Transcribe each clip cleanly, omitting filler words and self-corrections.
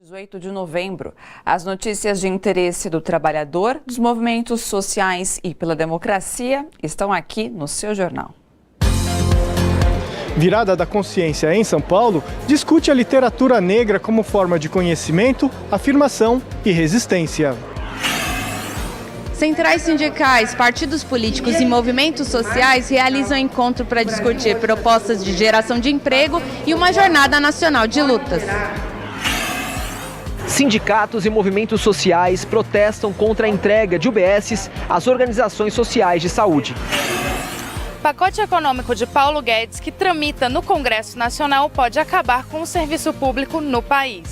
18 de novembro, as notícias de interesse do trabalhador, dos movimentos sociais e pela democracia estão aqui no seu jornal. Virada da Consciência em São Paulo discute a literatura negra como forma de conhecimento, afirmação e resistência. Centrais sindicais, partidos políticos e movimentos sociais realizam encontro para discutir propostas de geração de emprego e uma jornada nacional de lutas. Sindicatos e movimentos sociais protestam contra a entrega de UBSs às organizações sociais de saúde. O pacote econômico de Paulo Guedes, que tramita no Congresso Nacional, pode acabar com o serviço público no país.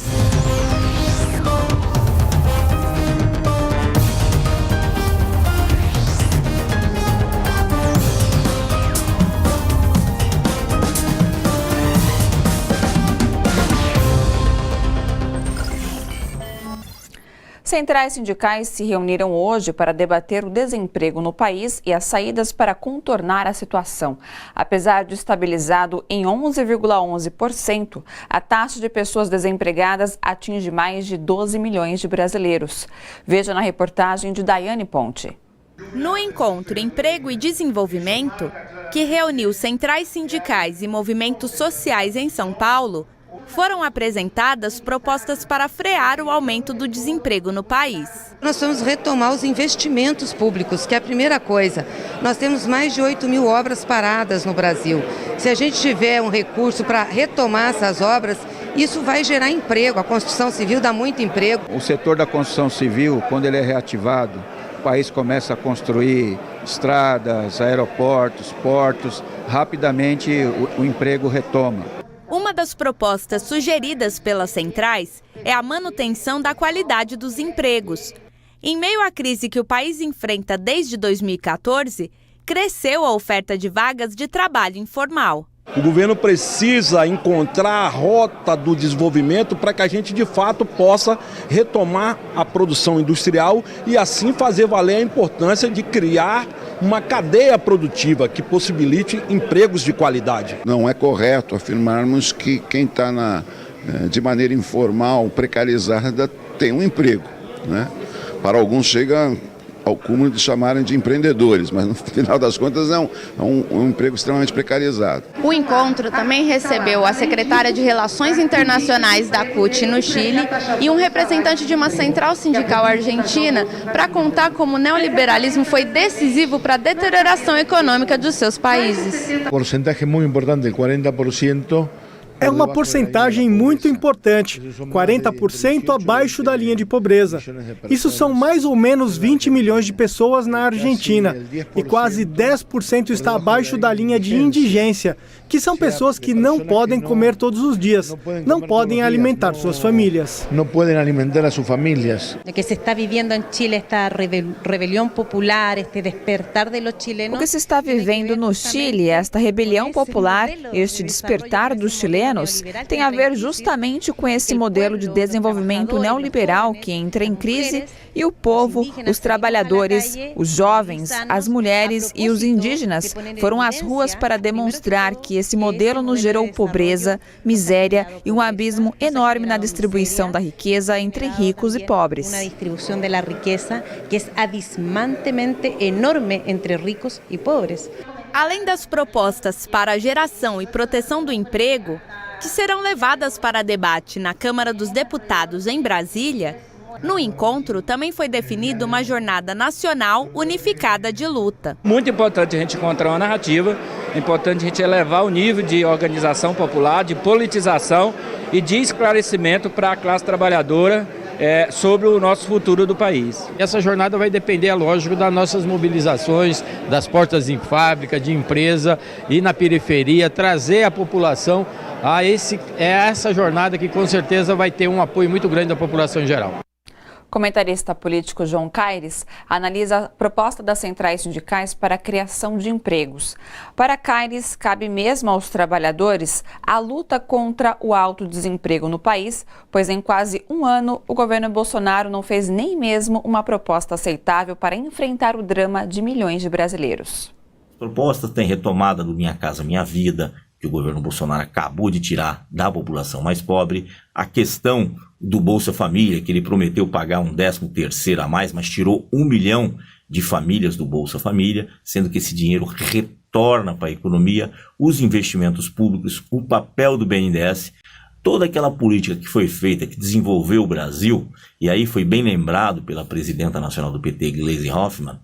Centrais sindicais se reuniram hoje para debater o desemprego no país e as saídas para contornar a situação. Apesar de estabilizado em 11,11%, a taxa de pessoas desempregadas atinge mais de 12 milhões de brasileiros. Veja na reportagem de Daiane Ponte. No encontro Emprego e Desenvolvimento, que reuniu centrais sindicais e movimentos sociais em São Paulo, foram apresentadas propostas para frear o aumento do desemprego no país. Nós vamos retomar os investimentos públicos, que é a primeira coisa. Nós temos mais de 8 mil obras paradas no Brasil. Se a gente tiver um recurso para retomar essas obras, isso vai gerar emprego. A construção civil dá muito emprego. O setor da construção civil, quando ele é reativado, o país começa a construir estradas, aeroportos, portos, rapidamente o emprego retoma. Uma das propostas sugeridas pelas centrais é a manutenção da qualidade dos empregos. Em meio à crise que o país enfrenta desde 2014, cresceu a oferta de vagas de trabalho informal. O governo precisa encontrar a rota do desenvolvimento para que a gente, de fato, possa retomar a produção industrial e assim fazer valer a importância de criar uma cadeia produtiva que possibilite empregos de qualidade. Não é correto afirmarmos que quem está de maneira informal, precarizada, tem um emprego, né? Para alguns chega ao cúmulo de chamarem de empreendedores, mas no final das contas é um emprego extremamente precarizado. O encontro também recebeu a secretária de Relações Internacionais da CUT no Chile e um representante de uma central sindical argentina para contar como o neoliberalismo foi decisivo para a deterioração econômica dos seus países. Porcentagem muito importante, 40%. É uma porcentagem muito importante, 40% abaixo da linha de pobreza. Isso são mais ou menos 20 milhões de pessoas na Argentina e quase 10% está abaixo da linha de indigência, que são pessoas que não podem comer todos os dias, não podem alimentar suas famílias. Não podem alimentar as suas famílias. O que se está vivendo em Chile, esta rebelião popular, este despertar de los chilenos. O que se está vivendo no Chile, esta rebelião popular, este despertar dos chilenos, tem a ver justamente com esse modelo de desenvolvimento neoliberal que entra em crise e o povo, os trabalhadores, os jovens, as mulheres e os indígenas foram às ruas para demonstrar que esse modelo nos gerou pobreza, miséria e um abismo enorme na distribuição da riqueza entre ricos e pobres. Uma distribuição da riqueza que é abismantemente enorme entre ricos e pobres. Além das propostas para a geração e proteção do emprego, que serão levadas para debate na Câmara dos Deputados em Brasília, no encontro também foi definida uma jornada nacional unificada de luta. Muito importante a gente encontrar uma narrativa, é importante a gente elevar o nível de organização popular, de politização e de esclarecimento para a classe trabalhadora sobre o nosso futuro do país. Essa jornada vai depender, é lógico, das nossas mobilizações, das portas em fábrica, de empresa e na periferia, trazer a população a essa jornada que com certeza vai ter um apoio muito grande da população em geral. Comentarista político João Caires analisa a proposta das centrais sindicais para a criação de empregos. Para Caires, cabe mesmo aos trabalhadores a luta contra o alto desemprego no país, pois em quase um ano o governo Bolsonaro não fez nem mesmo uma proposta aceitável para enfrentar o drama de milhões de brasileiros. As propostas têm retomada do Minha Casa Minha Vida, que o governo Bolsonaro acabou de tirar da população mais pobre, a questão do Bolsa Família, que ele prometeu pagar um 13º a mais, mas tirou 1 milhão de famílias do Bolsa Família, sendo que esse dinheiro retorna para a economia, os investimentos públicos, o papel do BNDES, toda aquela política que foi feita, que desenvolveu o Brasil, e aí foi bem lembrado pela presidenta nacional do PT, Gleisi Hoffmann,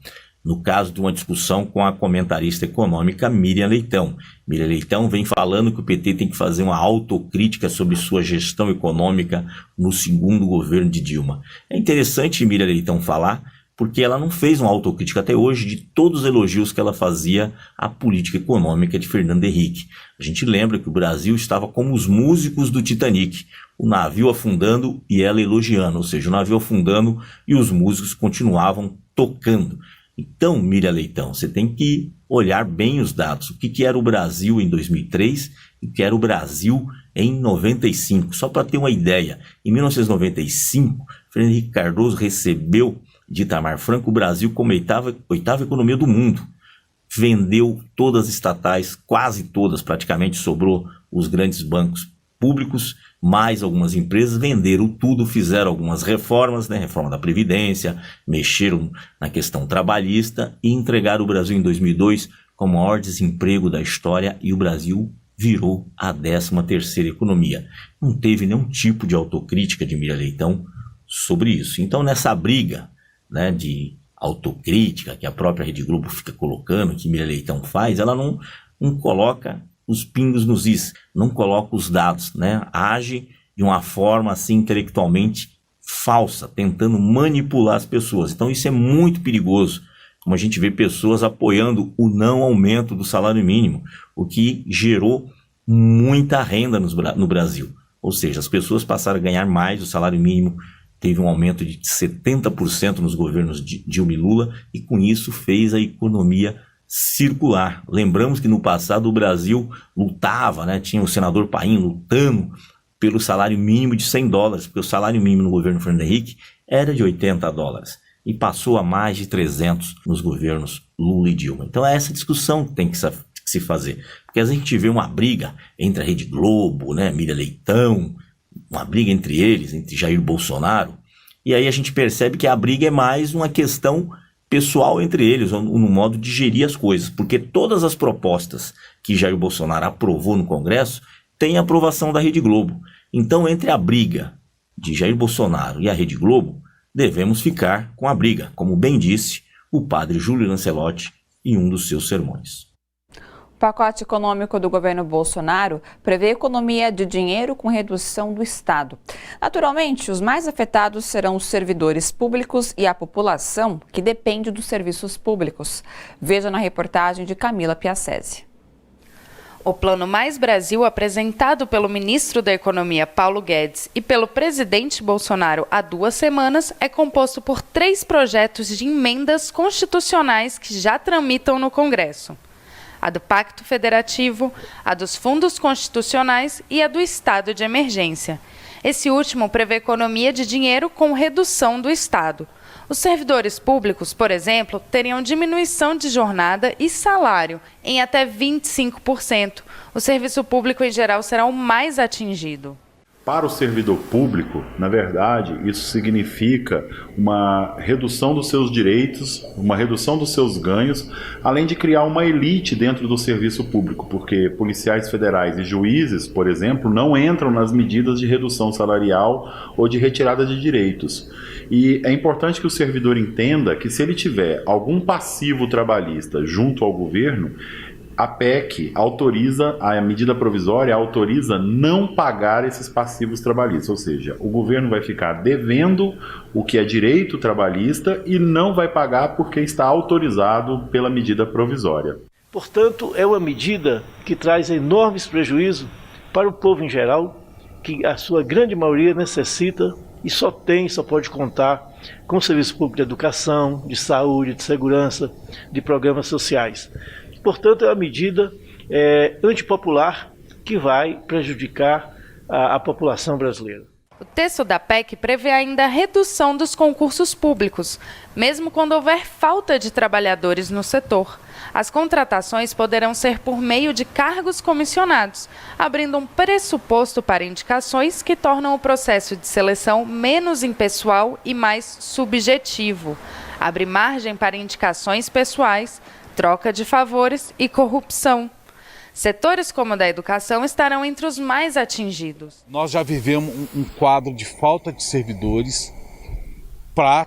no caso de uma discussão com a comentarista econômica Miriam Leitão. Miriam Leitão vem falando que o PT tem que fazer uma autocrítica sobre sua gestão econômica no segundo governo de Dilma. É interessante Miriam Leitão falar, porque ela não fez uma autocrítica até hoje de todos os elogios que ela fazia à política econômica de Fernando Henrique. A gente lembra que o Brasil estava como os músicos do Titanic, o navio afundando e ela elogiando, ou seja, o navio afundando e os músicos continuavam tocando. Então, Miriam Leitão, você tem que olhar bem os dados. O que era o Brasil em 2003 e o que era o Brasil em 95. Só para ter uma ideia, em 1995, Fernando Henrique Cardoso recebeu de Itamar Franco o Brasil como oitava economia do mundo. Vendeu todas as estatais, quase todas, praticamente sobrou os grandes bancos públicos, mais algumas empresas venderam tudo, fizeram algumas reformas, né, reforma da Previdência, mexeram na questão trabalhista e entregaram o Brasil em 2002 como o maior desemprego da história e o Brasil virou a 13ª economia. Não teve nenhum tipo de autocrítica de Miriam Leitão sobre isso. Então, nessa briga, né, de autocrítica que a própria Rede Globo fica colocando, que Miriam Leitão faz, ela não coloca os pingos nos is, não coloca os dados, né? Age de uma forma assim intelectualmente falsa, tentando manipular as pessoas. Então isso é muito perigoso, como a gente vê pessoas apoiando o não aumento do salário mínimo, o que gerou muita renda no Brasil. Ou seja, as pessoas passaram a ganhar mais, o salário mínimo teve um aumento de 70% nos governos de Dilma e Lula, e com isso fez a economia circular. Lembramos que no passado o Brasil lutava, né? Tinha o senador Paim lutando pelo salário mínimo de $100, porque o salário mínimo no governo Fernando Henrique era de $80 e passou a mais de 300 nos governos Lula e Dilma. Então é essa discussão que tem que se fazer, porque a gente vê uma briga entre a Rede Globo, né? Miriam Leitão, uma briga entre eles, entre Jair e Bolsonaro, e aí a gente percebe que a briga é mais uma questão pessoal entre eles, no modo de gerir as coisas, porque todas as propostas que Jair Bolsonaro aprovou no Congresso têm aprovação da Rede Globo. Então, entre a briga de Jair Bolsonaro e a Rede Globo, devemos ficar com a briga, como bem disse o padre Júlio Lancelotti em um dos seus sermões. O pacote econômico do governo Bolsonaro prevê economia de dinheiro com redução do Estado. Naturalmente, os mais afetados serão os servidores públicos e a população que depende dos serviços públicos. Veja na reportagem de Camila Piacese. O Plano Mais Brasil, apresentado pelo ministro da Economia, Paulo Guedes, e pelo presidente Bolsonaro há 2 semanas, é composto por 3 projetos de emendas constitucionais que já tramitam no Congresso: a do Pacto Federativo, a dos fundos constitucionais e a do estado de emergência. Esse último prevê economia de dinheiro com redução do Estado. Os servidores públicos, por exemplo, teriam diminuição de jornada e salário em até 25%. O serviço público em geral será o mais atingido. Para o servidor público, na verdade, isso significa uma redução dos seus direitos, uma redução dos seus ganhos, além de criar uma elite dentro do serviço público, porque policiais federais e juízes, por exemplo, não entram nas medidas de redução salarial ou de retirada de direitos. E é importante que o servidor entenda que se ele tiver algum passivo trabalhista junto ao governo, a PEC autoriza, a medida provisória autoriza não pagar esses passivos trabalhistas, ou seja, o governo vai ficar devendo o que é direito trabalhista e não vai pagar porque está autorizado pela medida provisória. Portanto, é uma medida que traz enormes prejuízos para o povo em geral, que a sua grande maioria necessita e só pode contar com o serviço público de educação, de saúde, de segurança, de programas sociais. Portanto, é uma medida antipopular que vai prejudicar a população brasileira. O texto da PEC prevê ainda a redução dos concursos públicos, mesmo quando houver falta de trabalhadores no setor. As contratações poderão ser por meio de cargos comissionados, abrindo um pressuposto para indicações que tornam o processo de seleção menos impessoal e mais subjetivo. Abre margem para indicações pessoais, troca de favores e corrupção. Setores como o da educação estarão entre os mais atingidos. Nós já vivemos um quadro de falta de servidores para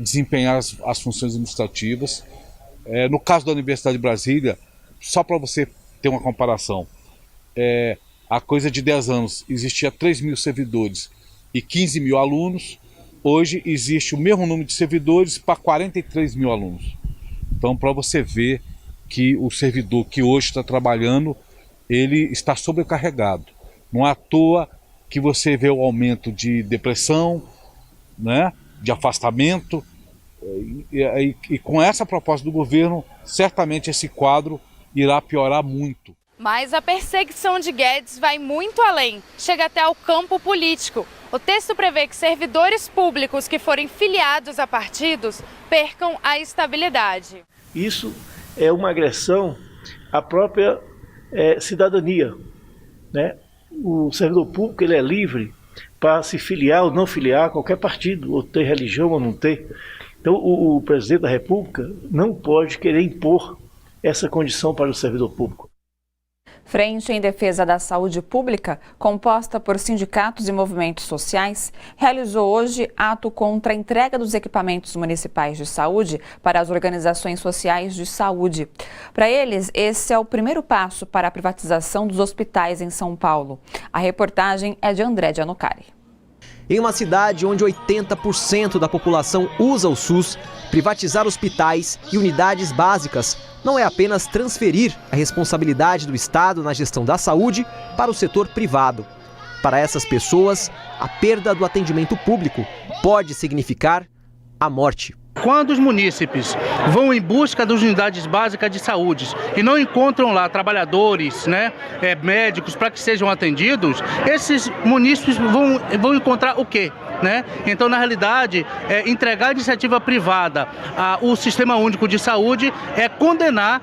desempenhar as funções administrativas. No caso da Universidade de Brasília, só para você ter uma comparação, há coisa de 10 anos existia 3 mil servidores e 15 mil alunos. Hoje existe o mesmo número de servidores para 43 mil alunos. Então, para você ver que o servidor que hoje está trabalhando, ele está sobrecarregado. Não é à toa que você vê o aumento de depressão, né, de afastamento, e com essa proposta do governo, certamente esse quadro irá piorar muito. Mas a perseguição de Guedes vai muito além, chega até ao campo político. O texto prevê que servidores públicos que forem filiados a partidos percam a estabilidade. Isso é uma agressão à própria cidadania, né? O servidor público ele é livre para se filiar ou não filiar a qualquer partido, ou ter religião ou não ter. Então o presidente da República não pode querer impor essa condição para o servidor público. Frente em Defesa da Saúde Pública, composta por sindicatos e movimentos sociais, realizou hoje ato contra a entrega dos equipamentos municipais de saúde para as organizações sociais de saúde. Para eles, esse é o primeiro passo para a privatização dos hospitais em São Paulo. A reportagem é de André Giannucari. Em uma cidade onde 80% da população usa o SUS, privatizar hospitais e unidades básicas não é apenas transferir a responsabilidade do Estado na gestão da saúde para o setor privado. Para essas pessoas, a perda do atendimento público pode significar a morte. Quando os munícipes vão em busca das unidades básicas de saúde e não encontram lá trabalhadores, médicos para que sejam atendidos, esses munícipes vão encontrar o quê? Então, na realidade, entregar a iniciativa privada ao Sistema Único de Saúde é condenar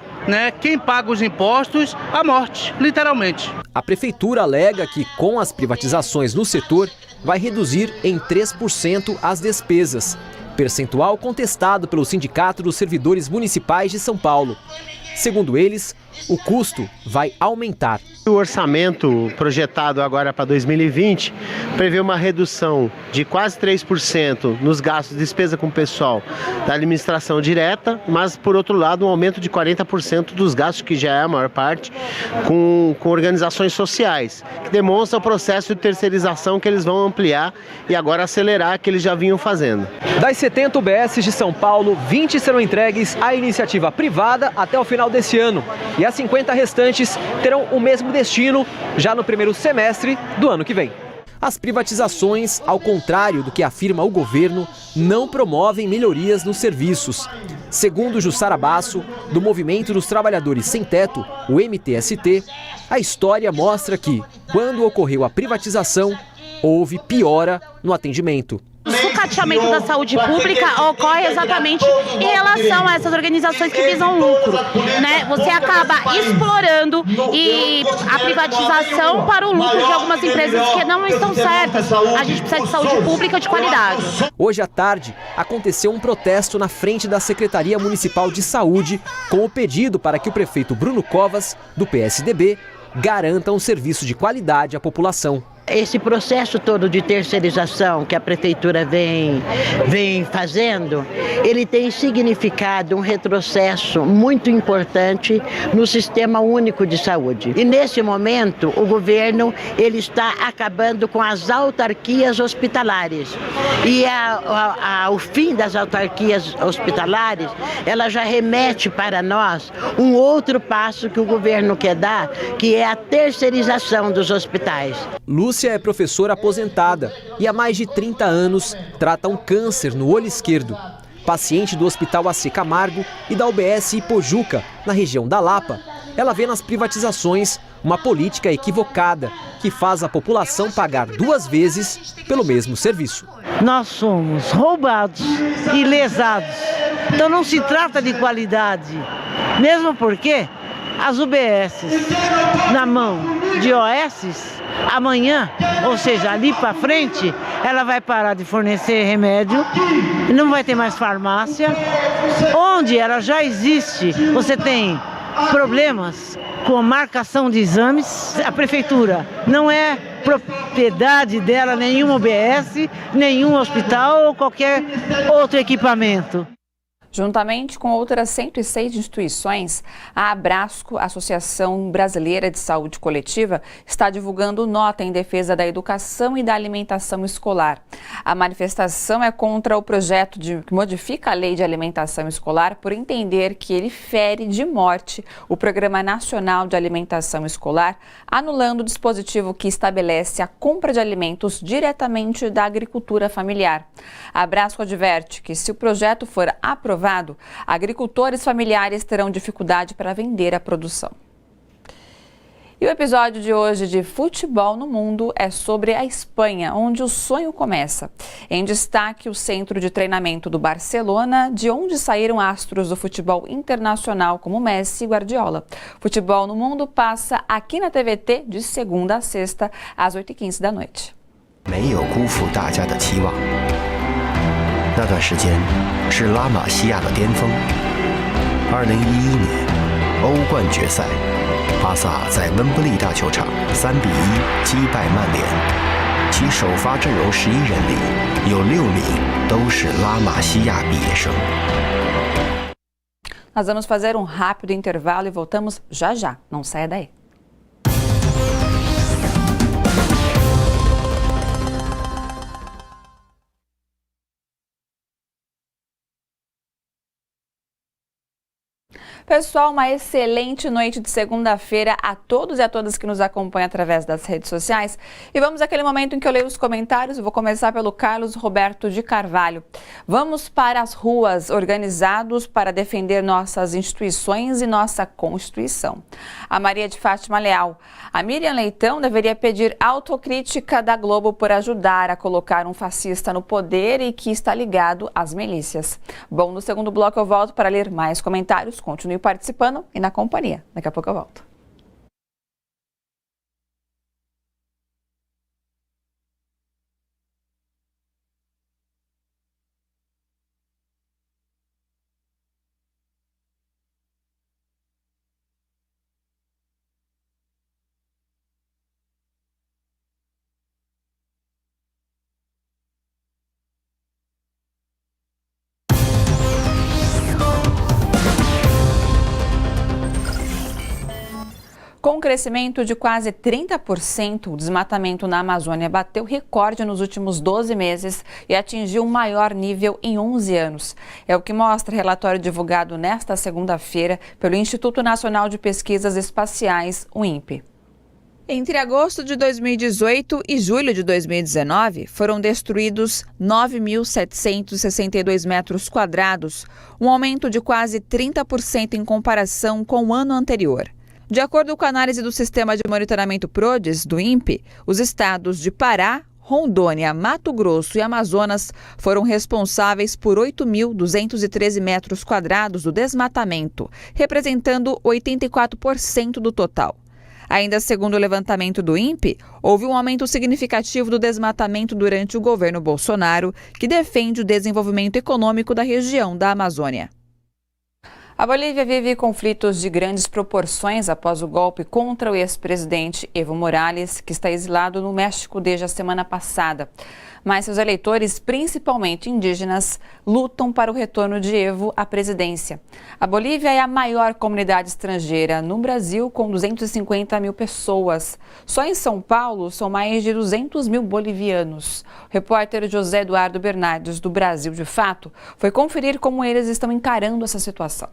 quem paga os impostos à morte, literalmente. A Prefeitura alega que, com as privatizações no setor, vai reduzir em 3% as despesas, percentual contestado pelo Sindicato dos Servidores Municipais de São Paulo. Segundo eles, o custo vai aumentar. O orçamento projetado agora para 2020 prevê uma redução de quase 3% nos gastos de despesa com o pessoal da administração direta, mas, por outro lado, um aumento de 40% dos gastos, que já é a maior parte, com organizações sociais, que demonstra o processo de terceirização que eles vão ampliar e agora acelerar, que eles já vinham fazendo. Das 70 UBSs de São Paulo, 20 serão entregues à iniciativa privada até o final desse ano. E as 50 restantes terão o mesmo destino já no primeiro semestre do ano que vem. As privatizações, ao contrário do que afirma o governo, não promovem melhorias nos serviços. Segundo Jussara Basso, do Movimento dos Trabalhadores Sem Teto, o MTST, a história mostra que, quando ocorreu a privatização, houve piora no atendimento. O sucateamento da saúde pública ocorre exatamente em relação a essas organizações que visam lucro, Você acaba explorando a privatização para o lucro de algumas empresas que não estão certas. A gente precisa de saúde pública de qualidade. Hoje à tarde, aconteceu um protesto na frente da Secretaria Municipal de Saúde com o pedido para que o prefeito Bruno Covas, do PSDB, garanta um serviço de qualidade à população. Esse processo todo de terceirização que a prefeitura vem fazendo, ele tem significado um retrocesso muito importante no Sistema Único de Saúde. E nesse momento, o governo ele está acabando com as autarquias hospitalares. E o fim das autarquias hospitalares, ela já remete para nós um outro passo que o governo quer dar, que é a terceirização dos hospitais. Lúcia é professora aposentada e há mais de 30 anos trata um câncer no olho esquerdo. Paciente do Hospital AC Camargo e da UBS Ipojuca, na região da Lapa, ela vê nas privatizações uma política equivocada que faz a população pagar 2 vezes pelo mesmo serviço. Nós somos roubados e lesados. Então não se trata de qualidade, Mesmo porque as UBSs na mão de OSs, amanhã, ou seja, ali para frente, ela vai parar de fornecer remédio, não vai ter mais farmácia. Onde ela já existe, você tem problemas com a marcação de exames. A prefeitura não é propriedade dela nenhuma UBS, nenhum hospital ou qualquer outro equipamento. Juntamente com outras 106 instituições, a Abrasco, Associação Brasileira de Saúde Coletiva, está divulgando nota em defesa da educação e da alimentação escolar. A manifestação é contra o projeto que modifica a Lei de Alimentação Escolar por entender que ele fere de morte o Programa Nacional de Alimentação Escolar, anulando o dispositivo que estabelece a compra de alimentos diretamente da agricultura familiar. A Abrasco adverte que, se o projeto for aprovado, agricultores familiares terão dificuldade para vender a produção. E o episódio de hoje de Futebol no Mundo é sobre a Espanha, onde o sonho começa. Em destaque, o centro de treinamento do Barcelona, de onde saíram astros do futebol internacional como Messi e Guardiola. Futebol no Mundo passa aqui na TVT de segunda a sexta, às 8h15 da noite. 没有辜负大家的期望。那段时间是拉玛西亚的巅峰。2011年欧冠决赛，巴萨在温布利大球场3-1击败曼联，其首发阵容11人里有6名都是拉玛西亚毕业生。Nós vamos fazer um rápido intervalo e voltamos já já. Não saia daí. Pessoal, uma excelente noite de segunda-feira a todos e a todas que nos acompanham através das redes sociais. E vamos àquele momento em que eu leio os comentários. Eu vou começar pelo Carlos Roberto de Carvalho. Vamos para as ruas, organizados para defender nossas instituições e nossa Constituição. A Maria de Fátima Leal. A Miriam Leitão deveria pedir autocrítica da Globo por ajudar a colocar um fascista no poder e que está ligado às milícias. Bom, no segundo bloco eu volto para ler mais comentários. Continue participando e na companhia. Daqui a pouco eu volto. Com um crescimento de quase 30%, o desmatamento na Amazônia bateu recorde nos últimos 12 meses e atingiu o maior nível em 11 anos. É o que mostra o relatório divulgado nesta segunda-feira pelo Instituto Nacional de Pesquisas Espaciais, o INPE. Entre agosto de 2018 e julho de 2019, foram destruídos 9.762 metros quadrados, um aumento de quase 30% em comparação com o ano anterior. De acordo com a análise do Sistema de Monitoramento PRODES, do INPE, os estados de Pará, Rondônia, Mato Grosso e Amazonas foram responsáveis por 8.213 metros quadrados do desmatamento, representando 84% do total. Ainda segundo o levantamento do INPE, houve um aumento significativo do desmatamento durante o governo Bolsonaro, que defende o desenvolvimento econômico da região da Amazônia. A Bolívia vive conflitos de grandes proporções após o golpe contra o ex-presidente Evo Morales, que está exilado no México desde a semana passada. Mas seus eleitores, principalmente indígenas, lutam para o retorno de Evo à presidência. A Bolívia é a maior comunidade estrangeira no Brasil, com 250 mil pessoas. Só em São Paulo são mais de 200 mil bolivianos. O repórter José Eduardo Bernardes, do Brasil de Fato, foi conferir como eles estão encarando essa situação.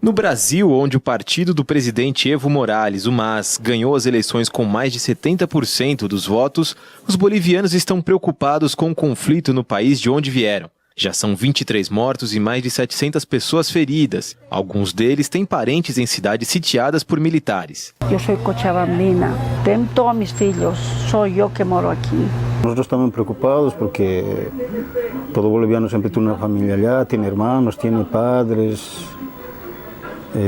No Brasil, onde o partido do presidente Evo Morales, o MAS, ganhou as eleições com mais de 70% dos votos, os bolivianos estão preocupados com o conflito no país de onde vieram. Já são 23 mortos e mais de 700 pessoas feridas. Alguns deles têm parentes em cidades sitiadas por militares. Eu sou cochabambina, tenho todos meus filhos, sou eu que moro aqui. Nós estamos preocupados porque todo boliviano sempre tem uma família lá, tem irmãos, tem padres.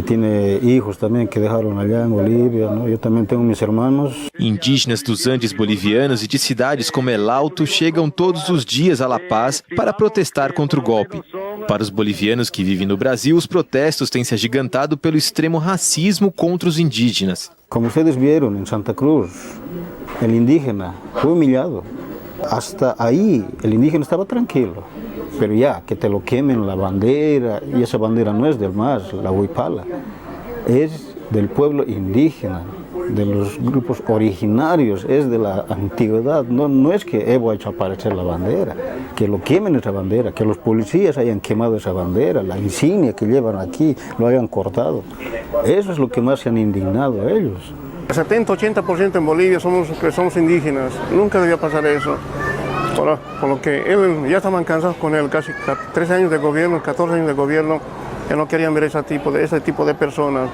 tiene hijos también que dejaron allá en Bolivia, ¿no? Yo también tengo mis hermanos. Indígenas dos Andes bolivianos e de cidades como El Alto chegam todos os dias a La Paz para protestar contra o golpe. Para os bolivianos que vivem no Brasil, os protestos têm se agigantado pelo extremo racismo contra os indígenas. Como ustedes vieron en Santa Cruz, el indígena fue humillado. Hasta ahí el indígena estaba tranquilo. Pero ya, que te lo quemen la bandera, y esa bandera no es del MAS, la huipala, es del pueblo indígena, de los grupos originarios, es de la antigüedad. No es que Evo ha hecho aparecer la bandera, que lo quemen esa bandera, que los policías hayan quemado esa bandera, la insignia que llevan aquí, lo hayan cortado. Eso es lo que más se han indignado a ellos. El 70-80% en Bolivia somos indígenas, nunca debía pasar eso. Por lo que él ya estaban cansados con él, casi 13 años de gobierno, 14 años de gobierno, que no querían ver ese tipo de personas.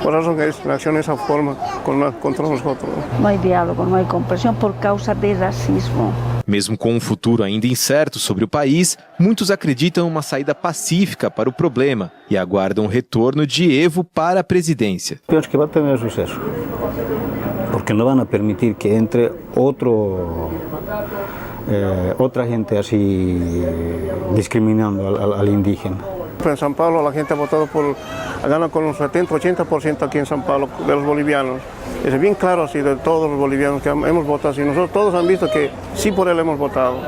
Por eso es la acción de esa forma contra nosotros. No hay diálogo, no hay comprensión por causa de racismo. Mesmo com um futuro ainda incerto sobre o país, muitos acreditam em uma saída pacífica para o problema e aguardam o retorno de Evo para a presidência. Eu acho que vai ter sucesso, porque não vão permitir que entre otra gente así discriminando al indígena. En San Pablo la gente ha votado gana con un 70-80% aquí en San Pablo de los bolivianos. Es bien claro así de todos los bolivianos que hemos votado así. Nosotros todos han visto que sí por él hemos votado.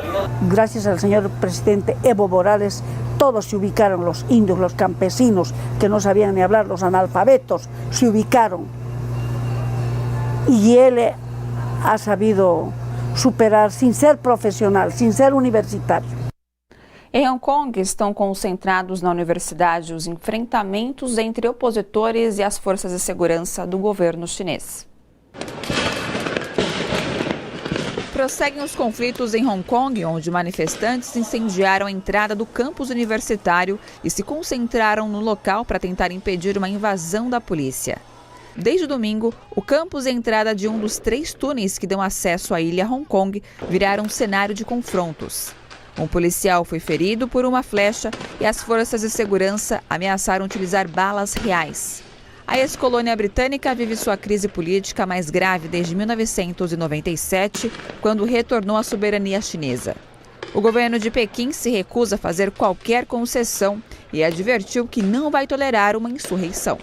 Gracias al señor presidente Evo Morales, todos se ubicaron, los indios, los campesinos que no sabían ni hablar, los analfabetos, se ubicaron. Y él ha sabido superar sem ser profissional, sem ser universitário. Em Hong Kong, estão concentrados na universidade os enfrentamentos entre opositores e as forças de segurança do governo chinês. Prosseguem os conflitos em Hong Kong, onde manifestantes incendiaram a entrada do campus universitário e se concentraram no local para tentar impedir uma invasão da polícia. Desde domingo, o campus e a entrada de um dos 3 túneis que dão acesso à ilha Hong Kong viraram cenário de confrontos. Um policial foi ferido por uma flecha e as forças de segurança ameaçaram utilizar balas reais. A ex-colônia britânica vive sua crise política mais grave desde 1997, quando retornou à soberania chinesa. O governo de Pequim se recusa a fazer qualquer concessão e advertiu que não vai tolerar uma insurreição.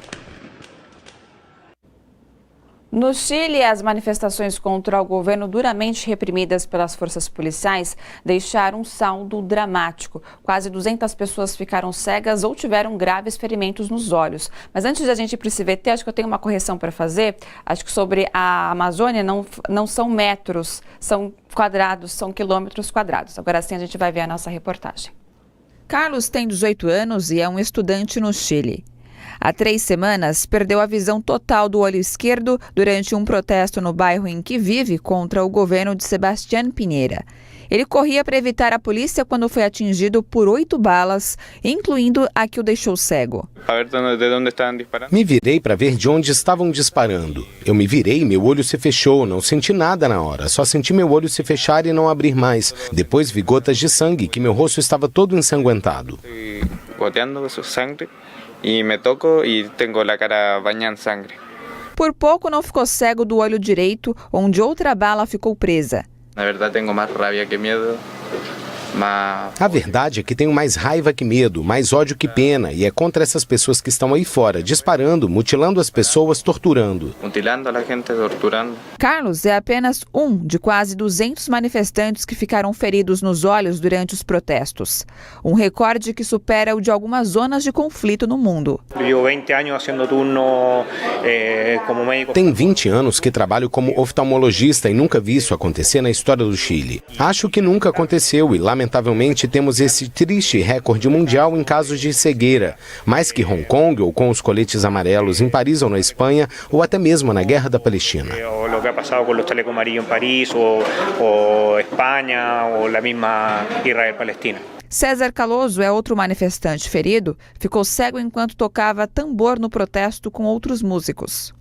No Chile, as manifestações contra o governo duramente reprimidas pelas forças policiais deixaram um saldo dramático. Quase 200 pessoas ficaram cegas ou tiveram graves ferimentos nos olhos. Mas antes de a gente ir para esse VT, acho que eu tenho uma correção para fazer. Acho que sobre a Amazônia não são metros, são quadrados, são quilômetros quadrados. Agora sim a gente vai ver a nossa reportagem. Carlos tem 18 anos e é um estudante no Chile. Há 3 semanas, perdeu a visão total do olho esquerdo durante um protesto no bairro em que vive contra o governo de Sebastián Piñera. Ele corria para evitar a polícia quando foi atingido por 8 balas, incluindo a que o deixou cego. Me virei para ver de onde estavam disparando. Eu me virei e meu olho se fechou, não senti nada na hora, só senti meu olho se fechar e não abrir mais. Depois vi gotas de sangue, que meu rosto estava todo ensanguentado. E me toco e tenho a cara banhada em sangue. Por pouco não ficou cego do olho direito, onde outra bala ficou presa. Na verdade, tenho mais rabia que medo. A verdade é que tenho mais raiva que medo, mais ódio que pena, e é contra essas pessoas que estão aí fora, disparando, mutilando as pessoas, torturando. Mutilando a gente, torturando. Carlos é apenas um de quase 200 manifestantes que ficaram feridos nos olhos durante os protestos. Um recorde que supera o de algumas zonas de conflito no mundo. Tem 20 anos que trabalho como oftalmologista e nunca vi isso acontecer na história do Chile. Acho que nunca aconteceu e, lamentavelmente, temos esse triste recorde mundial em casos de cegueira, mais que Hong Kong ou com os coletes amarelos em Paris ou na Espanha, ou até mesmo na Guerra da Palestina. O que ha passado com os chalecos amarillos em Paris, ou Espanha, ou a mesma Israel-Palestina. César Caloso é outro manifestante ferido. Ficou cego enquanto tocava tambor no protesto com outros músicos.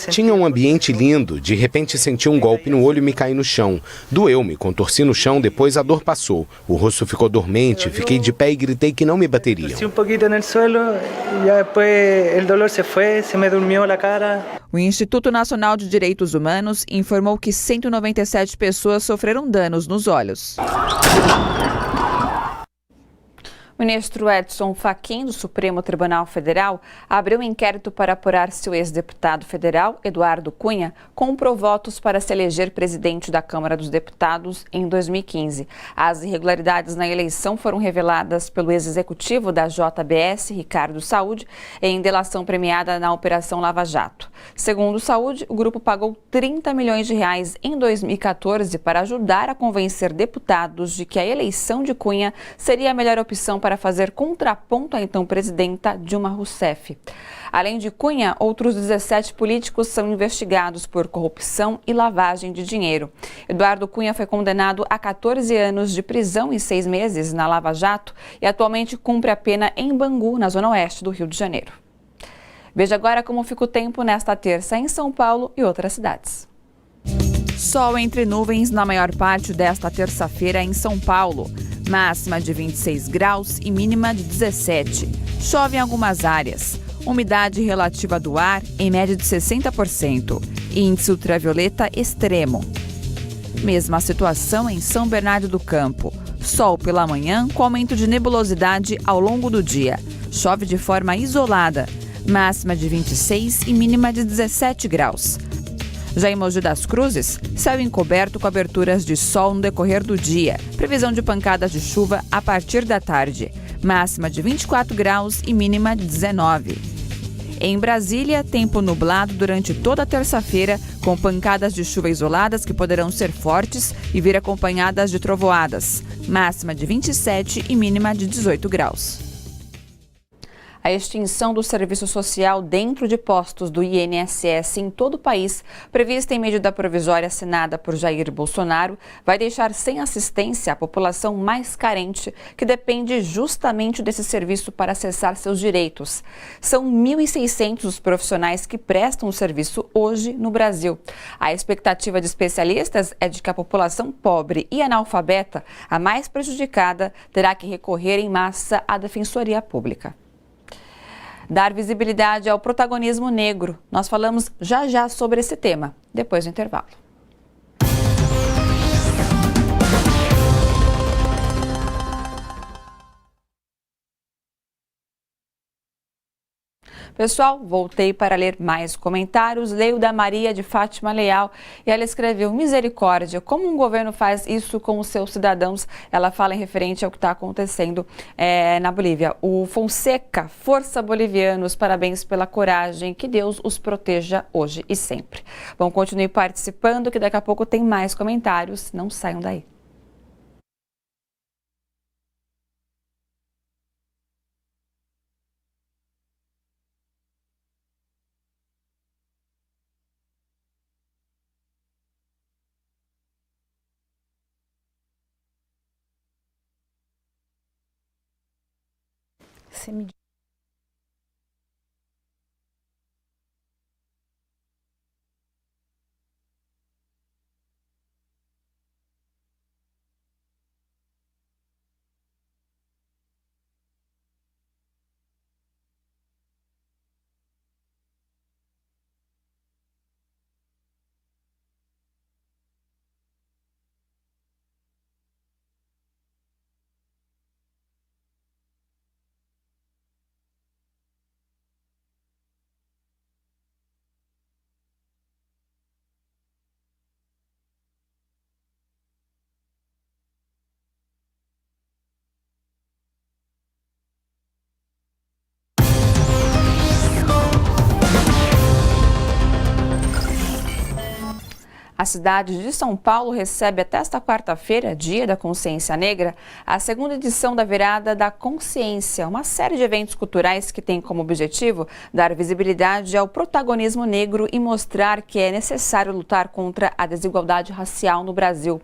Tinha um ambiente lindo, de repente senti um golpe no olho e me caí no chão. Doeu, me contorci no chão, depois a dor passou. O rosto ficou dormente, fiquei de pé e gritei que não me bateriam. O Instituto Nacional de Direitos Humanos informou que 197 pessoas sofreram danos nos olhos. O ministro Edson Fachin, do Supremo Tribunal Federal, abriu um inquérito para apurar se o ex-deputado federal, Eduardo Cunha, comprou votos para se eleger presidente da Câmara dos Deputados em 2015. As irregularidades na eleição foram reveladas pelo ex-executivo da JBS, Ricardo Saúde, em delação premiada na Operação Lava Jato. Segundo o Saúde, o grupo pagou 30 milhões de reais em 2014 para ajudar a convencer deputados de que a eleição de Cunha seria a melhor opção para fazer contraponto à então presidenta Dilma Rousseff. Além de Cunha, outros 17 políticos são investigados por corrupção e lavagem de dinheiro. Eduardo Cunha foi condenado a 14 anos de prisão e 6 meses na Lava Jato e atualmente cumpre a pena em Bangu, na zona oeste do Rio de Janeiro. Veja agora como fica o tempo nesta terça em São Paulo e outras cidades. Sol entre nuvens na maior parte desta terça-feira em São Paulo. Máxima de 26 graus e mínima de 17. Chove em algumas áreas. Umidade relativa do ar em média de 60%. Índice ultravioleta extremo. Mesma situação em São Bernardo do Campo. Sol pela manhã com aumento de nebulosidade ao longo do dia. Chove de forma isolada. Máxima de 26 e mínima de 17 graus. Já em Mogi das Cruzes, céu encoberto com aberturas de sol no decorrer do dia. Previsão de pancadas de chuva a partir da tarde. Máxima de 24 graus e mínima de 19. Em Brasília, tempo nublado durante toda a terça-feira, com pancadas de chuva isoladas que poderão ser fortes e vir acompanhadas de trovoadas. Máxima de 27 e mínima de 18 graus. A extinção do serviço social dentro de postos do INSS em todo o país, prevista em medida provisória assinada por Jair Bolsonaro, vai deixar sem assistência a população mais carente, que depende justamente desse serviço para acessar seus direitos. São 1.600 os profissionais que prestam o serviço hoje no Brasil. A expectativa de especialistas é de que a população pobre e analfabeta, a mais prejudicada, terá que recorrer em massa à Defensoria Pública. Dar visibilidade ao protagonismo negro. Nós falamos já sobre esse tema, depois do intervalo. Pessoal, voltei para ler mais comentários. Leio da Maria de Fátima Leal e ela escreveu: misericórdia, como um governo faz isso com os seus cidadãos? Ela fala em referente ao que está acontecendo na Bolívia. O Fonseca, força bolivianos, parabéns pela coragem, que Deus os proteja hoje e sempre. Bom, continue participando que daqui a pouco tem mais comentários, não saiam daí. Você me cidade de São Paulo recebe até esta quarta-feira, Dia da Consciência Negra, a segunda edição da Virada da Consciência, uma série de eventos culturais que tem como objetivo dar visibilidade ao protagonismo negro e mostrar que é necessário lutar contra a desigualdade racial no Brasil.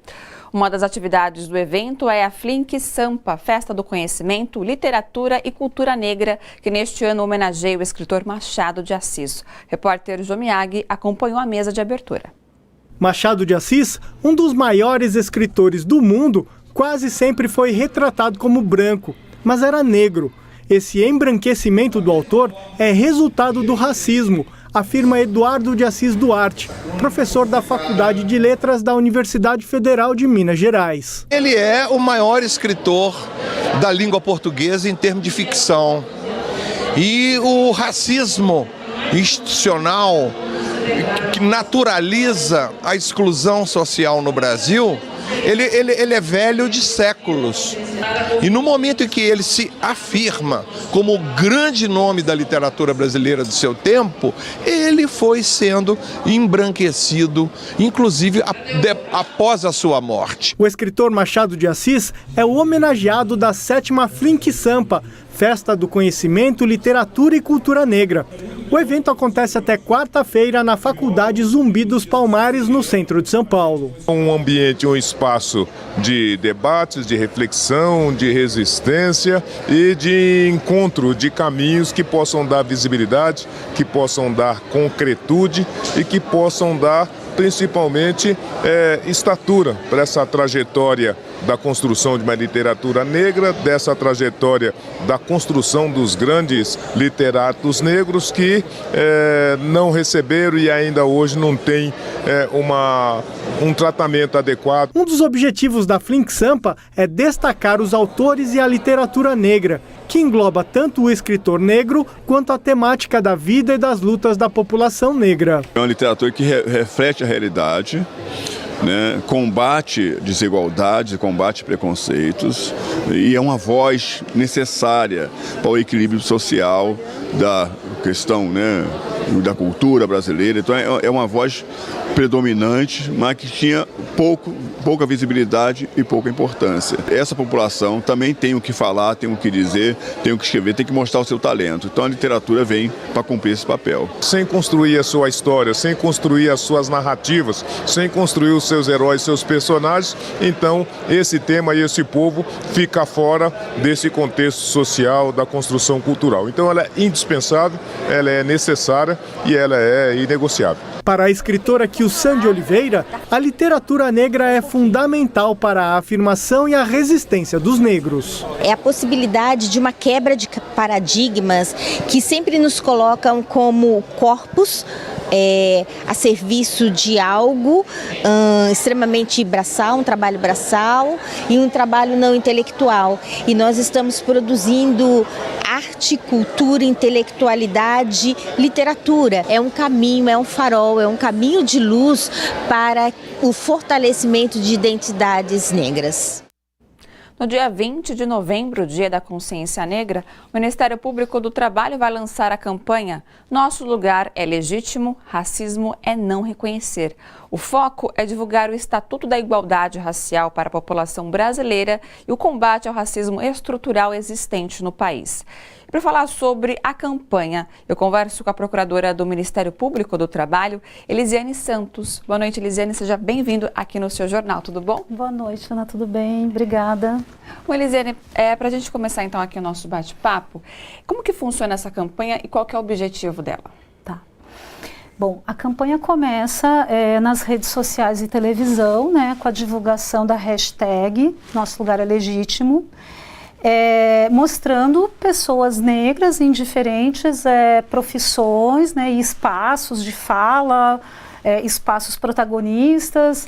Uma das atividades do evento é a Flink Sampa, Festa do Conhecimento, Literatura e Cultura Negra, que neste ano homenageia o escritor Machado de Assis. O repórter João Miyagi acompanhou a mesa de abertura. Machado de Assis, um dos maiores escritores do mundo, quase sempre foi retratado como branco, mas era negro. Esse embranquecimento do autor é resultado do racismo, afirma Eduardo de Assis Duarte, professor da Faculdade de Letras da Universidade Federal de Minas Gerais. Ele é o maior escritor da língua portuguesa em termos de ficção. E o racismo institucional que naturaliza a exclusão social no Brasil, ele é velho de séculos. E no momento em que ele se afirma como o grande nome da literatura brasileira do seu tempo, ele foi sendo embranquecido, inclusive após a sua morte. O escritor Machado de Assis é o homenageado da 7ª Flink Sampa, Festa do Conhecimento, Literatura e Cultura Negra. O evento acontece até quarta-feira na Faculdade Zumbi dos Palmares, no centro de São Paulo. Um ambiente, um espaço de debates, de reflexão, de resistência e de encontro de caminhos que possam dar visibilidade, que possam dar concretude e que possam dar principalmente estatura para essa trajetória da construção de uma literatura negra, dessa trajetória da construção dos grandes literatos negros que não receberam e ainda hoje não têm um tratamento adequado. Um dos objetivos da Flink Sampa é destacar os autores e a literatura negra, que engloba tanto o escritor negro quanto a temática da vida e das lutas da população negra. É uma literatura que reflete a realidade, né? Combate desigualdades, combate preconceitos e é uma voz necessária para o equilíbrio social da questão, né, da cultura brasileira. Então é uma voz predominante, mas que tinha pouca visibilidade e pouca importância. Essa população também tem o que falar, tem o que dizer, tem o que escrever, tem que mostrar o seu talento. Então a literatura vem para cumprir esse papel. Sem construir a sua história, sem construir as suas narrativas, sem construir os seus heróis, seus personagens, então esse tema e esse povo fica fora desse contexto social da construção cultural. Então ela é indispensável, ela é necessária e ela é inegociável. Para a escritora Kilsan de Oliveira, a literatura negra é fundamental para a afirmação e a resistência dos negros. É a possibilidade de uma quebra de paradigmas que sempre nos colocam como corpos a serviço de algo extremamente braçal, um trabalho braçal e um trabalho não intelectual. E nós estamos produzindo arte, cultura, intelectualidade, literatura. É um caminho, é um farol, é um caminho de luz para o fortalecimento de identidades negras. No dia 20 de novembro, Dia da Consciência Negra, o Ministério Público do Trabalho vai lançar a campanha Nosso Lugar é Legítimo, Racismo é Não Reconhecer. O foco é divulgar o Estatuto da Igualdade Racial para a população brasileira e o combate ao racismo estrutural existente no país. Para falar sobre a campanha, eu converso com a procuradora do Ministério Público do Trabalho, Elisiane Santos. Boa noite, Elisiane, seja bem-vindo aqui no seu jornal, tudo bom? Boa noite, Ana, tudo bem? Obrigada. Bom, Elisiane, para a gente começar então aqui o nosso bate-papo, como que funciona essa campanha e qual que é o objetivo dela? Tá. Bom, a campanha começa nas redes sociais e televisão, né, com a divulgação da hashtag Nosso Lugar é Legítimo, mostrando pessoas negras em diferentes profissões, né, e espaços de fala, espaços protagonistas,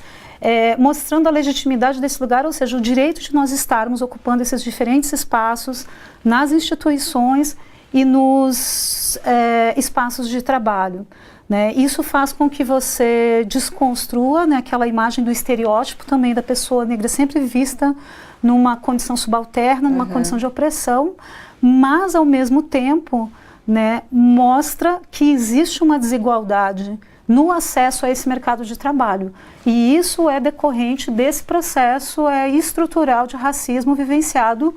mostrando a legitimidade desse lugar, ou seja, o direito de nós estarmos ocupando esses diferentes espaços nas instituições e nos espaços de trabalho. Né? Isso faz com que você desconstrua, né, aquela imagem do estereótipo também da pessoa negra sempre vista numa condição subalterna, numa condição de opressão, mas ao mesmo tempo né, mostra que existe uma desigualdade no acesso a esse mercado de trabalho. E isso é decorrente desse processo estrutural de racismo vivenciado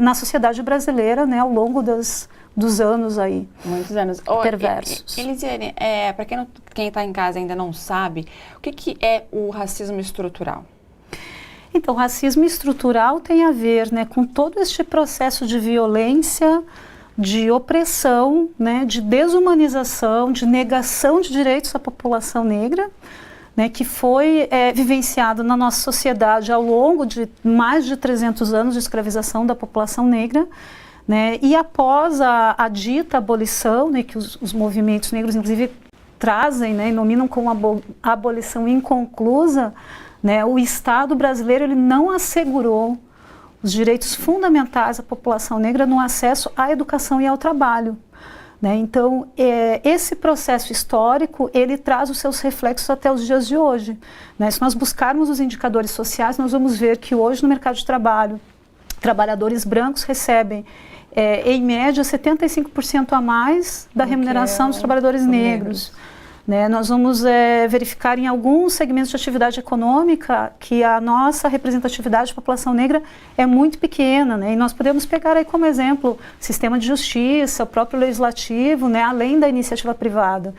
na sociedade brasileira, né, ao longo dos anos aí. Muitos anos. Perversos. Elisiane, para quem está em casa ainda não sabe, o que é o racismo estrutural? Então, o racismo estrutural tem a ver, né, com todo este processo de violência, de opressão, né, de desumanização, de negação de direitos à população negra, né, que foi vivenciado na nossa sociedade ao longo de mais de 300 anos de escravização da população negra, né, e após a dita abolição, né, que os movimentos negros inclusive trazem, né, e nominam como abolição inconclusa, né, o Estado brasileiro ele não assegurou os direitos fundamentais à população negra no acesso à educação e ao trabalho, né? Então, esse processo histórico, ele traz os seus reflexos até os dias de hoje, né? Se nós buscarmos os indicadores sociais, nós vamos ver que hoje no mercado de trabalho, trabalhadores brancos recebem, em média, 75% a mais da remuneração dos trabalhadores negros. Né, nós vamos verificar em alguns segmentos de atividade econômica que a nossa representatividade de população negra é muito pequena, né, e nós podemos pegar aí como exemplo o sistema de justiça, o próprio legislativo, né, além da iniciativa privada.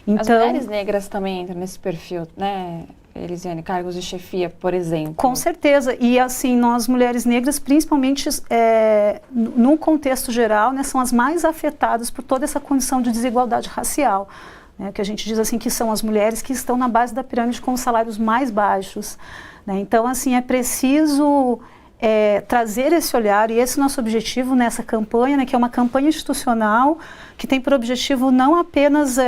Então, as mulheres negras também entram nesse perfil, né, Elisiane, cargos de chefia, por exemplo? Com certeza, e assim, nós mulheres negras, principalmente num contexto geral, né, são as mais afetadas por toda essa condição de desigualdade racial. Que a gente diz assim que são as mulheres que estão na base da pirâmide com os salários mais baixos, né? Então, assim, é preciso trazer esse olhar, e esse é o nosso objetivo nessa campanha, né, que é uma campanha institucional que tem por objetivo não apenas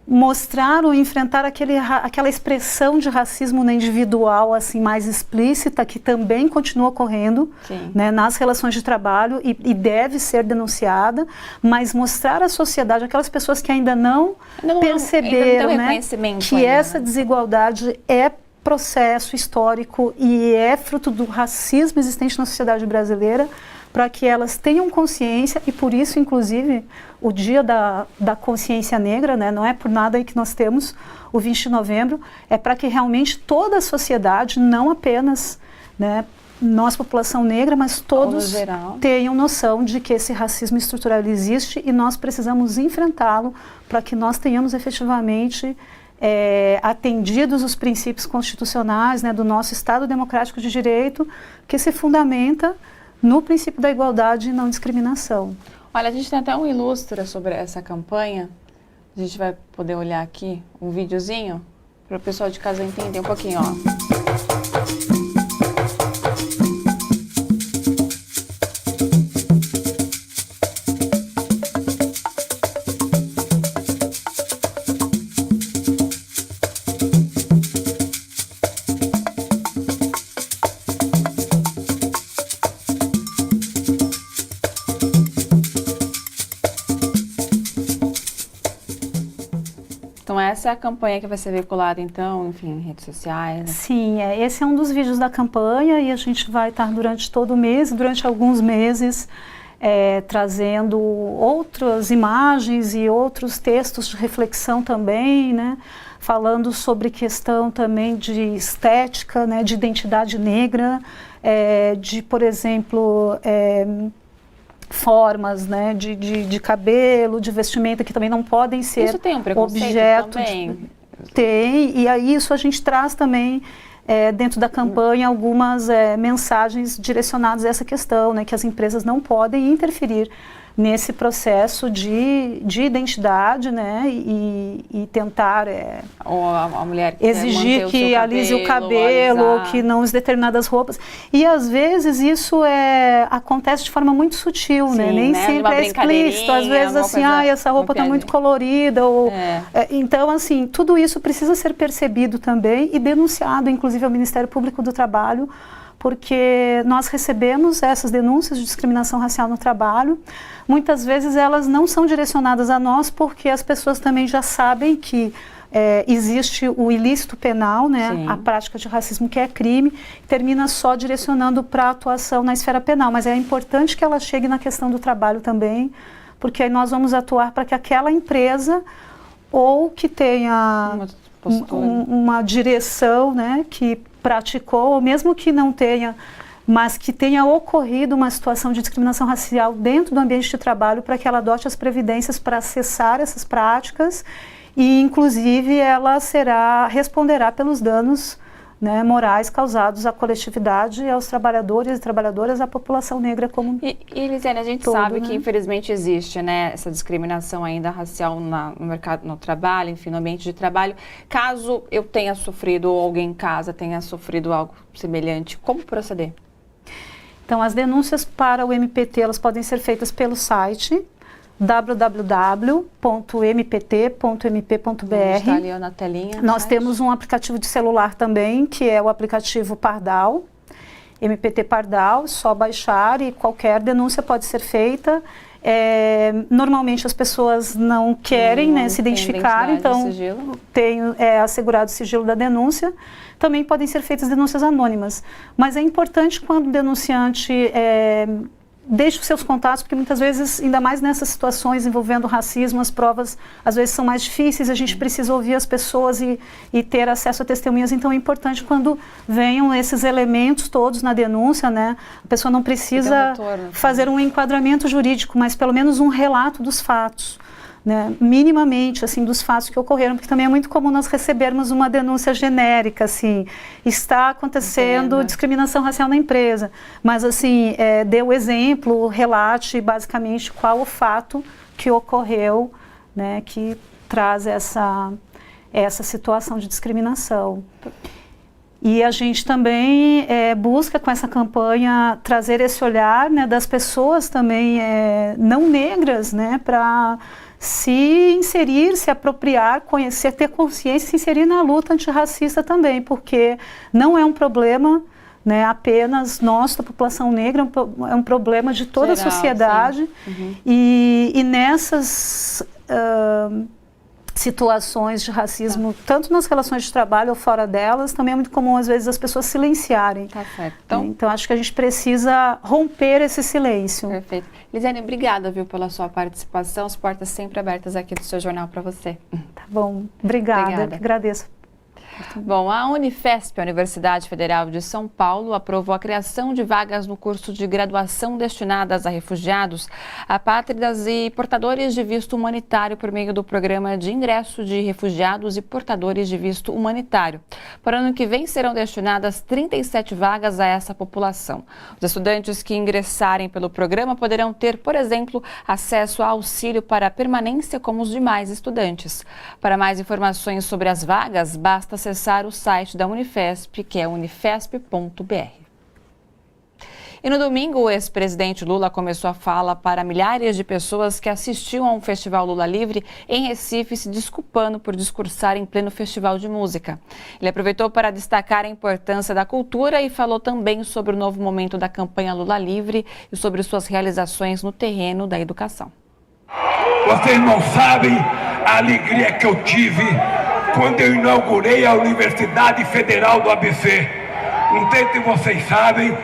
mostrar ou enfrentar aquela expressão de racismo individual assim mais explícita, que também continua ocorrendo, né, nas relações de trabalho e deve ser denunciada, mas mostrar à sociedade, aquelas pessoas que ainda não perceberam, né, que essa desigualdade é processo histórico e é fruto do racismo existente na sociedade brasileira, para que elas tenham consciência, e por isso, inclusive, o Dia da Consciência Negra, né, não é por nada aí que nós temos o 20 de novembro, é para que realmente toda a sociedade, não apenas, né, nós, população negra, mas todos tenham noção de que esse racismo estrutural existe e nós precisamos enfrentá-lo para que nós tenhamos efetivamente atendidos os princípios constitucionais, né, do nosso Estado Democrático de Direito, que se fundamenta no princípio da igualdade e não discriminação. Olha, a gente tem até um ilustra sobre essa campanha. A gente vai poder olhar aqui um videozinho para o pessoal de casa entender um pouquinho, ó. Então essa é a campanha que vai ser veiculada, então, enfim, em redes sociais, né? Sim, esse é um dos vídeos da campanha e a gente vai estar durante todo o mês, durante alguns meses, trazendo outras imagens e outros textos de reflexão também, né? Falando sobre questão também de estética, né? De identidade negra, de, por exemplo, formas, né, de cabelo, de vestimenta que também não podem ser isso tem um preconceito objeto também? Tem, e aí isso a gente traz também dentro da campanha algumas mensagens direcionadas a essa questão, né, que as empresas não podem interferir nesse processo de identidade, né, e tentar ou a mulher exigir que alise o cabelo ou que não use determinadas roupas. E às vezes isso acontece de forma muito sutil, sim, né? Nem sempre é explícito. Às vezes assim, essa roupa está muito colorida. Ou, então, assim, tudo isso precisa ser percebido também e denunciado, inclusive, ao Ministério Público do Trabalho, porque nós recebemos essas denúncias de discriminação racial no trabalho. Muitas vezes elas não são direcionadas a nós porque as pessoas também já sabem que existe o ilícito penal, né, a prática de racismo que é crime, termina só direcionando para a atuação na esfera penal, mas é importante que ela chegue na questão do trabalho também, porque aí nós vamos atuar para que aquela empresa ou que tenha uma direção, né, que praticou, ou mesmo que não tenha, mas que tenha ocorrido uma situação de discriminação racial dentro do ambiente de trabalho, para que ela adote as previdências para cessar essas práticas e, inclusive, ela responderá pelos danos, né, morais causados à coletividade, aos trabalhadores e trabalhadoras, à população negra como E Elisiane, a gente sabe que infelizmente existe, né, essa discriminação ainda racial no mercado, no trabalho, enfim, no ambiente de trabalho. Caso eu tenha sofrido, ou alguém em casa tenha sofrido algo semelhante, como proceder? Então, as denúncias para o MPT, elas podem ser feitas pelo site www.mpt.mp.br. Está ali na telinha. Nós temos um aplicativo de celular também, que é o aplicativo Pardal, MPT Pardal, só baixar e qualquer denúncia pode ser feita. Normalmente as pessoas não querem, né, se identificar, então tem assegurado o sigilo da denúncia. Também podem ser feitas denúncias anônimas, mas é importante quando o denunciante deixe os seus contatos, porque muitas vezes, ainda mais nessas situações envolvendo racismo, as provas às vezes são mais difíceis, a gente precisa ouvir as pessoas e ter acesso a testemunhas, então é importante quando venham esses elementos todos na denúncia, né? A pessoa não precisa fazer um enquadramento jurídico, mas pelo menos um relato dos fatos, né, minimamente, assim, dos fatos que ocorreram, porque também é muito comum nós recebermos uma denúncia genérica, assim, está acontecendo discriminação racial na empresa, mas, assim, dê o exemplo, relate basicamente qual o fato que ocorreu, né, que traz essa situação de discriminação. E a gente também busca com essa campanha trazer esse olhar, né, das pessoas também não negras, né, para se inserir, se apropriar, conhecer, ter consciência, se inserir na luta antirracista também, porque não é um problema, né, apenas nossa, da população negra, é um problema de toda a sociedade. E nessas situações de racismo, tanto nas relações de trabalho ou fora delas, também é muito comum às vezes as pessoas silenciarem. Tá certo. Então acho que a gente precisa romper esse silêncio. Perfeito. Elisiane, obrigada, viu, pela sua participação, as portas sempre abertas aqui do seu jornal para você. Tá bom, obrigada. Agradeço. Bom, a Unifesp, a Universidade Federal de São Paulo, aprovou a criação de vagas no curso de graduação destinadas a refugiados, apátridas e portadores de visto humanitário por meio do Programa de Ingresso de Refugiados e Portadores de Visto Humanitário. Para o ano que vem serão destinadas 37 vagas a essa população. Os estudantes que ingressarem pelo programa poderão ter, por exemplo, acesso a auxílio para permanência como os demais estudantes. Para mais informações sobre as vagas, basta acessar o site da Unifesp, que é unifesp.br. E no domingo, o ex-presidente Lula começou a fala para milhares de pessoas que assistiam a um festival Lula Livre em Recife, se desculpando por discursar em pleno festival de música. Ele aproveitou para destacar a importância da cultura e falou também sobre o novo momento da campanha Lula Livre e sobre suas realizações no terreno da educação. Vocês não sabem a alegria que eu tive quando eu inaugurei a Universidade Federal do ABC. Não sei se vocês sabem,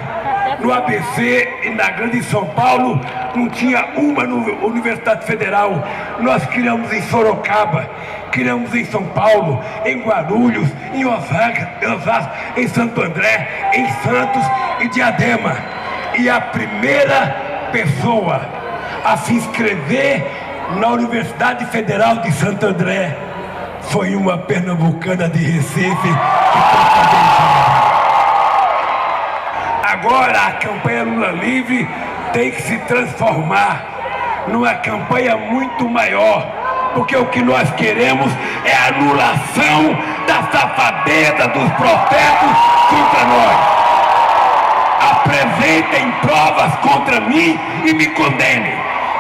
no ABC e na Grande São Paulo não tinha uma Universidade Federal. Nós criamos em Sorocaba, criamos em São Paulo, em Guarulhos, em Osasco, em Santo André, em Santos e Diadema. E a primeira pessoa a se inscrever na Universidade Federal de Santo André foi uma pernambucana de Recife que foi fazer. Agora a campanha Lula Livre tem que se transformar numa campanha muito maior, porque o que nós queremos é a anulação da safadeza dos protestos contra nós. Apresentem provas contra mim e me condenem.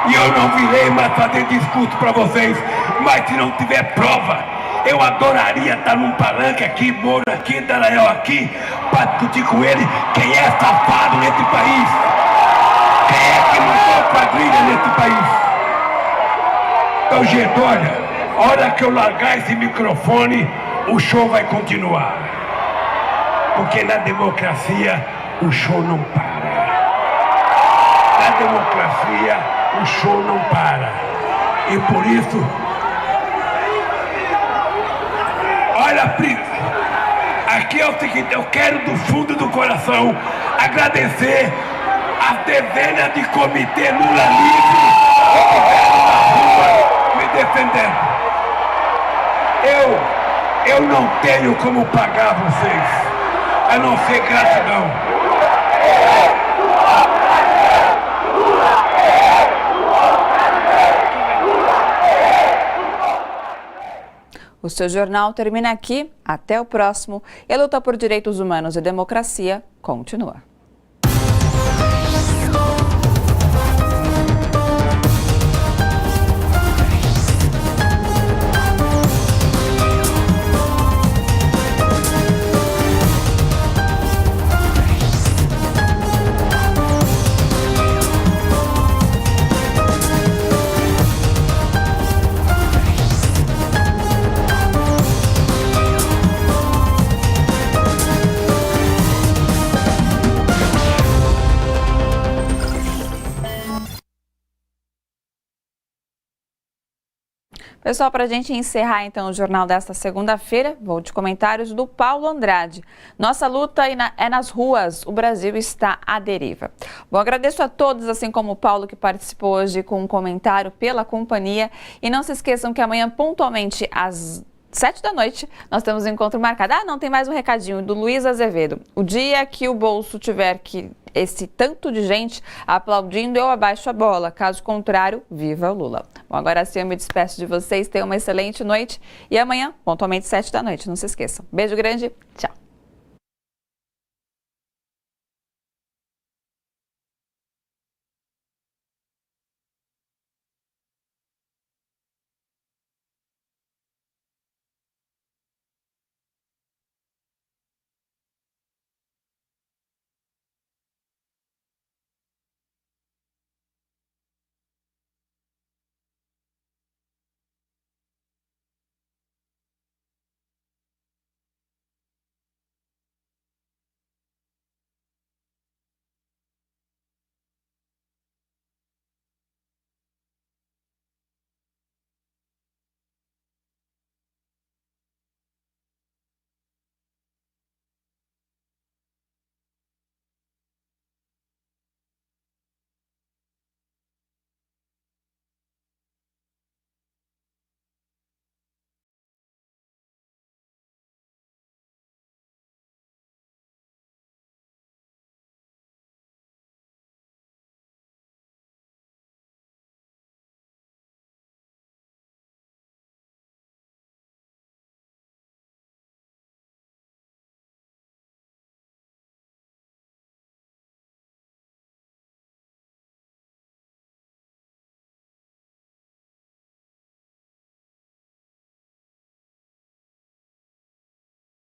E eu não virei mais fazer discurso para vocês, mas se não tiver prova, eu adoraria estar num palanque aqui, Moro aqui, Daniel aqui, para discutir com ele quem é safado nesse país. Quem é que montou a quadrilha nesse país? Então, gente, olha, A hora que eu largar esse microfone, o show vai continuar. Porque na democracia, o show não para. Na democracia, o show não para. E por isso, olha, aqui é o seguinte, eu quero do fundo do coração agradecer as dezenas de comitê Lula Livre que estiveram na rua me defendendo. Eu não tenho como pagar vocês, a não ser gratidão. O seu jornal termina aqui. Até o próximo. E a luta por direitos humanos e democracia continua. Pessoal, para a gente encerrar então o jornal desta segunda-feira, vou de comentários do Paulo Andrade. Nossa luta é nas ruas, o Brasil está à deriva. Bom, agradeço a todos, assim como o Paulo que participou hoje com um comentário pela companhia. E não se esqueçam que amanhã, pontualmente às 7 da noite, nós temos um encontro marcado. Não, tem mais um recadinho do Luiz Azevedo. O dia que o bolso tiver esse tanto de gente aplaudindo, eu abaixo a bola. Caso contrário, viva o Lula. Bom, agora sim eu me despeço de vocês. Tenham uma excelente noite. E amanhã, pontualmente 7 da noite, não se esqueçam. Beijo grande, tchau.